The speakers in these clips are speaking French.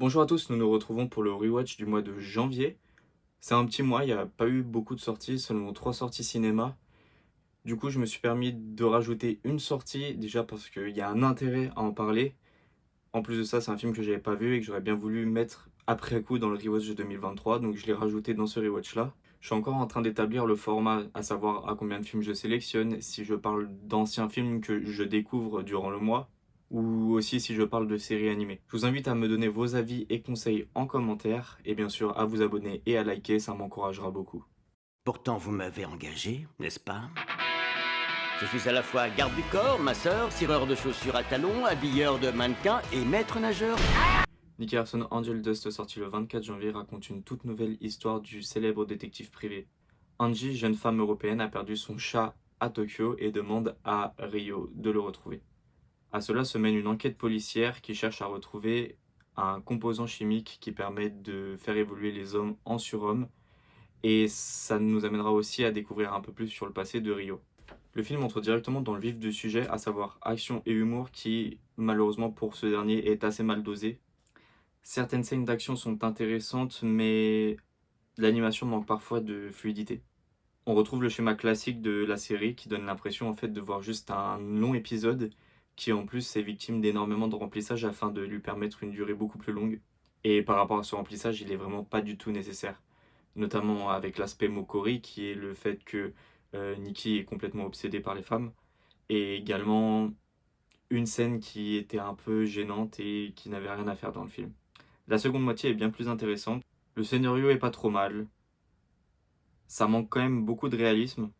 Bonjour à tous, nous nous retrouvons pour le rewatch du mois de janvier. C'est un petit mois, il n'y a pas eu beaucoup de sorties, seulement 3 sorties cinéma. Du coup, je me suis permis de rajouter une sortie, déjà parce qu'il y a un intérêt à en parler. En plus de ça, c'est un film que j'avais pas vu et que j'aurais bien voulu mettre après coup dans le rewatch de 2023, donc je l'ai rajouté dans ce rewatch-là. Je suis encore en train d'établir le format, à savoir à combien de films je sélectionne, si je parle d'anciens films que je découvre durant le mois, ou aussi si je parle de séries animées. Je vous invite à me donner vos avis et conseils en commentaire, et bien sûr à vous abonner et à liker, ça m'encouragera beaucoup. Pourtant, vous m'avez engagé, n'est-ce pas? Je suis à la fois garde du corps, masseur, cireur de chaussures à talons, habilleur de mannequins et maître nageur. Nicky Larson Angel Dust, sorti le 24 janvier, raconte une toute nouvelle histoire du célèbre détective privé. Angie, jeune femme européenne, a perdu son chat à Tokyo et demande à Rio de le retrouver. À cela se mène une enquête policière qui cherche à retrouver un composant chimique qui permet de faire évoluer les hommes en surhommes, et ça nous amènera aussi à découvrir un peu plus sur le passé de Rio. Le film entre directement dans le vif du sujet, à savoir action et humour qui, malheureusement pour ce dernier, est assez mal dosé. Certaines scènes d'action sont intéressantes, mais l'animation manque parfois de fluidité. On retrouve le schéma classique de la série qui donne l'impression en fait de voir juste un long épisode qui en plus est victime d'énormément de remplissage afin de lui permettre une durée beaucoup plus longue. Et par rapport à ce remplissage, il est vraiment pas du tout nécessaire. Notamment avec l'aspect Mokori qui est le fait que Nikki est complètement obsédée par les femmes. Et également une scène qui était un peu gênante et qui n'avait rien à faire dans le film. La seconde moitié est bien plus intéressante. Le scénario est pas trop mal. Ça manque quand même beaucoup de réalisme.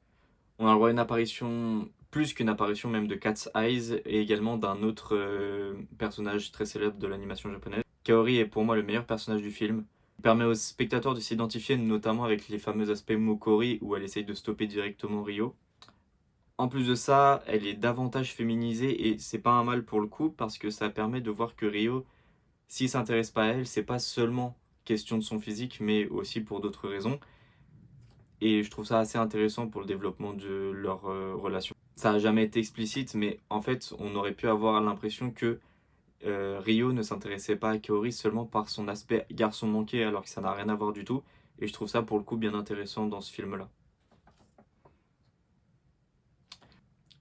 On a le droit à une apparition, plus qu'une apparition même de Cat's Eyes, et également d'un autre personnage très célèbre de l'animation japonaise. Kaori est pour moi le meilleur personnage du film. Il permet aux spectateurs de s'identifier notamment avec les fameux aspects Mokori où elle essaye de stopper directement Rio. En plus de ça, elle est davantage féminisée et c'est pas un mal pour le coup parce que ça permet de voir que Rio, s'il s'intéresse pas à elle, c'est pas seulement question de son physique mais aussi pour d'autres raisons. Et je trouve ça assez intéressant pour le développement de leur relation. Ça n'a jamais été explicite, mais en fait, on aurait pu avoir l'impression que Rio ne s'intéressait pas à Kaori seulement par son aspect garçon manqué, alors que ça n'a rien à voir du tout. Et je trouve ça pour le coup bien intéressant dans ce film-là.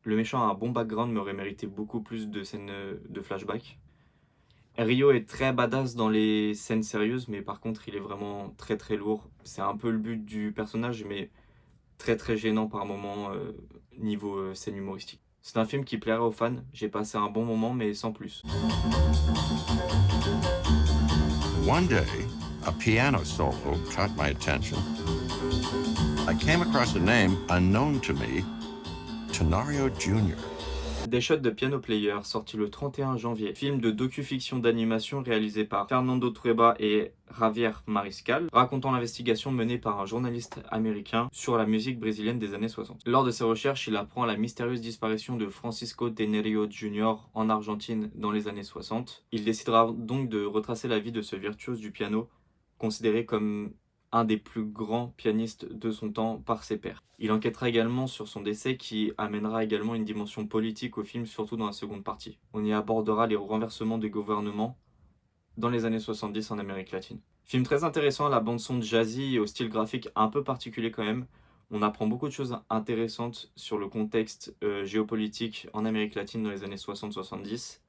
Le méchant a un bon background, mais aurait mérité beaucoup plus de scènes de flashback. Rio est très badass dans les scènes sérieuses, mais par contre, il est vraiment très très lourd. C'est un peu le but du personnage, mais très très gênant par moments niveau scène humoristique. C'est un film qui plairait aux fans, j'ai passé un bon moment mais sans plus. One day, a piano solo caught my attention. I came across a name unknown to me, Tenorio Jr. Des shots de Piano Player, sorti le 31 janvier. Film de docu-fiction d'animation réalisé par Fernando Trueba et Javier Mariscal, racontant l'investigation menée par un journaliste américain sur la musique brésilienne des années 60. Lors de ses recherches, il apprend la mystérieuse disparition de Francisco Tenorio Jr. en Argentine dans les années 60. Il décidera donc de retracer la vie de ce virtuose du piano, considéré comme un des plus grands pianistes de son temps par ses pairs. Il enquêtera également sur son décès qui amènera également une dimension politique au film, surtout dans la seconde partie. On y abordera les renversements des gouvernements dans les années 70 en Amérique latine. Film très intéressant, la bande son jazzy et au style graphique un peu particulier quand même. On apprend beaucoup de choses intéressantes sur le contexte géopolitique en Amérique latine dans les années 60-70.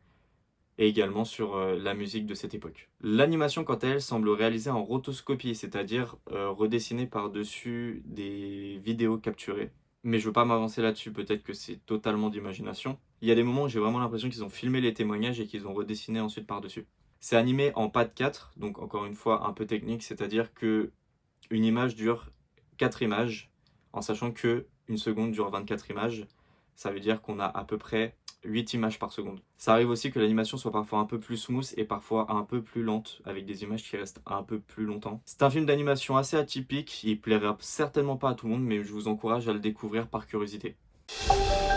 Et également sur la musique de cette époque. L'animation, quant à elle, semble réalisée en rotoscopie, c'est-à-dire redessinée par-dessus des vidéos capturées. Mais je ne veux pas m'avancer là-dessus, peut-être que c'est totalement d'imagination. Il y a des moments où j'ai vraiment l'impression qu'ils ont filmé les témoignages et qu'ils ont redessiné ensuite par-dessus. C'est animé en pas de 4, donc encore une fois un peu technique, c'est-à-dire que une image dure 4 images, en sachant que une seconde dure 24 images. Ça veut dire qu'on a à peu près 8 images par seconde. Ça arrive aussi que l'animation soit parfois un peu plus smooth et parfois un peu plus lente, avec des images qui restent un peu plus longtemps. C'est un film d'animation assez atypique, il plaira certainement pas à tout le monde, mais je vous encourage à le découvrir par curiosité.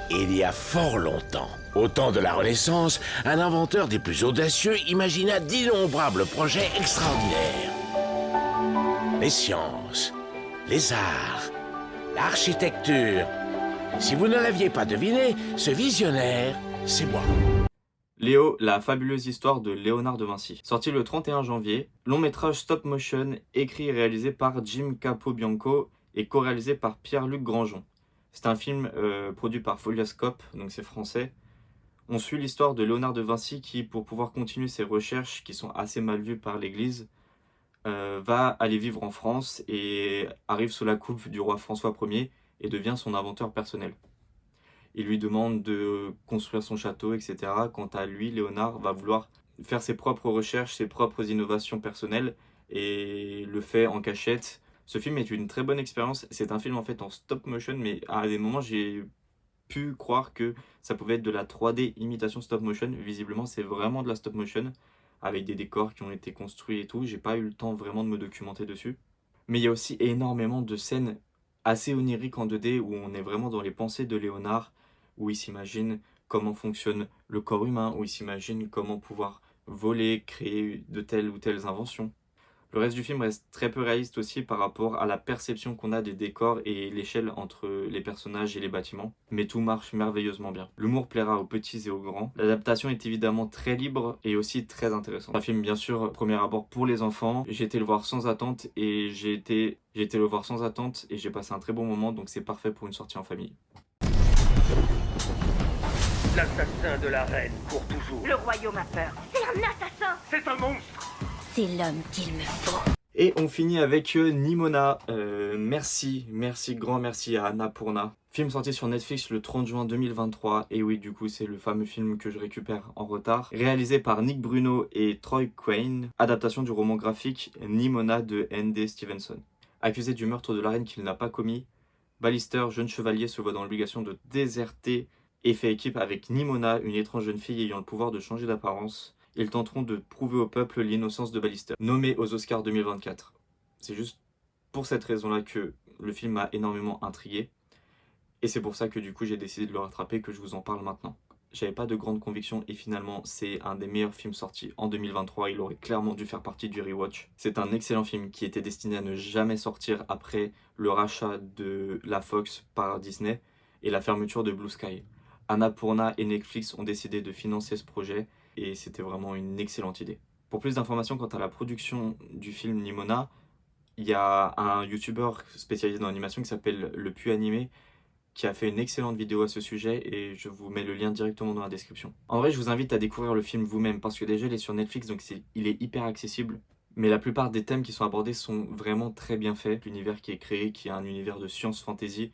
Il y a fort longtemps, au temps de la Renaissance, un inventeur des plus audacieux imagina d'innombrables projets extraordinaires. Les sciences, les arts, l'architecture. Si vous ne l'aviez pas deviné, ce visionnaire, c'est moi. Léo, la fabuleuse histoire de Léonard de Vinci. Sorti le 31 janvier, long métrage stop motion écrit et réalisé par Jim Capobianco et co-réalisé par Pierre-Luc Grangeon. C'est un film produit par Foliascope, donc c'est français. On suit l'histoire de Léonard de Vinci qui, pour pouvoir continuer ses recherches qui sont assez mal vues par l'Église, va aller vivre en France et arrive sous la coupe du roi François Ier et devient son inventeur personnel. Il lui demande de construire son château, etc. Quant à lui, Léonard va vouloir faire ses propres recherches, ses propres innovations personnelles et le fait en cachette. Ce film est une très bonne expérience. C'est un film en fait en stop motion, mais à des moments j'ai pu croire que ça pouvait être de la 3D imitation stop motion. Visiblement, c'est vraiment de la stop motion avec des décors qui ont été construits et tout. J'ai pas eu le temps vraiment de me documenter dessus. Mais il y a aussi énormément de scènes assez oniriques en 2D où on est vraiment dans les pensées de Léonard, où il s'imagine comment fonctionne le corps humain, où il s'imagine comment pouvoir voler, créer de telles ou telles inventions. Le reste du film reste très peu réaliste aussi par rapport à la perception qu'on a des décors et l'échelle entre les personnages et les bâtiments, mais tout marche merveilleusement bien. L'humour plaira aux petits et aux grands. L'adaptation est évidemment très libre et aussi très intéressante. Un film bien sûr premier abord pour les enfants. J'ai été le voir sans attente et j'ai été le voir sans attente et j'ai passé un très bon moment, donc c'est parfait pour une sortie en famille. L'assassin de la reine court toujours. Le royaume a peur. C'est un assassin. C'est un monstre. C'est l'homme qu'il me faut. Et on finit avec Nimona. Merci, grand merci à Annapurna. Film sorti sur Netflix le 30 juin 2023. Et oui, du coup, c'est le fameux film que je récupère en retard. Réalisé par Nick Bruno et Troy Quane. Adaptation du roman graphique Nimona de N.D. Stevenson. Accusé du meurtre de la reine qu'il n'a pas commis, Ballister, jeune chevalier, se voit dans l'obligation de déserter et fait équipe avec Nimona, une étrange jeune fille ayant le pouvoir de changer d'apparence. Ils tenteront de prouver au peuple l'innocence de Ballister, nommé aux Oscars 2024. C'est juste pour cette raison-là que le film m'a énormément intrigué. Et c'est pour ça que du coup j'ai décidé de le rattraper, que je vous en parle maintenant. J'avais pas de grande conviction et finalement c'est un des meilleurs films sortis en 2023. Il aurait clairement dû faire partie du rewatch. C'est un excellent film qui était destiné à ne jamais sortir après le rachat de la Fox par Disney et la fermeture de Blue Sky. Annapurna et Netflix ont décidé de financer ce projet et c'était vraiment une excellente idée. Pour plus d'informations quant à la production du film Nimona, il y a un youtubeur spécialisé dans l'animation qui s'appelle Le Puy Animé qui a fait une excellente vidéo à ce sujet et je vous mets le lien directement dans la description. En vrai, je vous invite à découvrir le film vous-même parce que déjà il est sur Netflix donc il est hyper accessible. Mais la plupart des thèmes qui sont abordés sont vraiment très bien faits. L'univers qui est créé, qui est un univers de science-fantasy,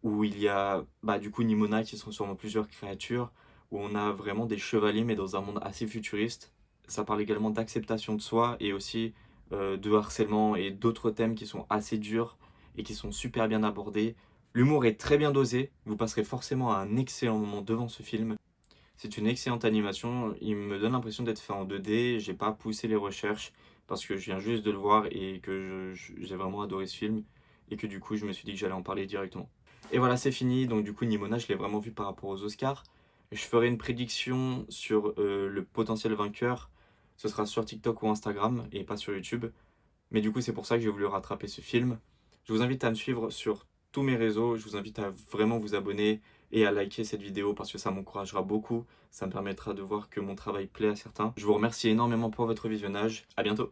où il y a du coup Nimona qui sont sûrement plusieurs créatures, où on a vraiment des chevaliers mais dans un monde assez futuriste. Ça parle également d'acceptation de soi et aussi de harcèlement et d'autres thèmes qui sont assez durs et qui sont super bien abordés. L'humour est très bien dosé, vous passerez forcément un excellent moment devant ce film. C'est une excellente animation, il me donne l'impression d'être fait en 2D, j'ai pas poussé les recherches parce que je viens juste de le voir et que j'ai vraiment adoré ce film et que du coup je me suis dit que j'allais en parler directement. Et voilà, c'est fini. Donc du coup, Nimona, je l'ai vraiment vu par rapport aux Oscars. Je ferai une prédiction sur le potentiel vainqueur. Ce sera sur TikTok ou Instagram et pas sur YouTube. Mais du coup, c'est pour ça que j'ai voulu rattraper ce film. Je vous invite à me suivre sur tous mes réseaux. Je vous invite à vraiment vous abonner et à liker cette vidéo parce que ça m'encouragera beaucoup. Ça me permettra de voir que mon travail plaît à certains. Je vous remercie énormément pour votre visionnage. À bientôt.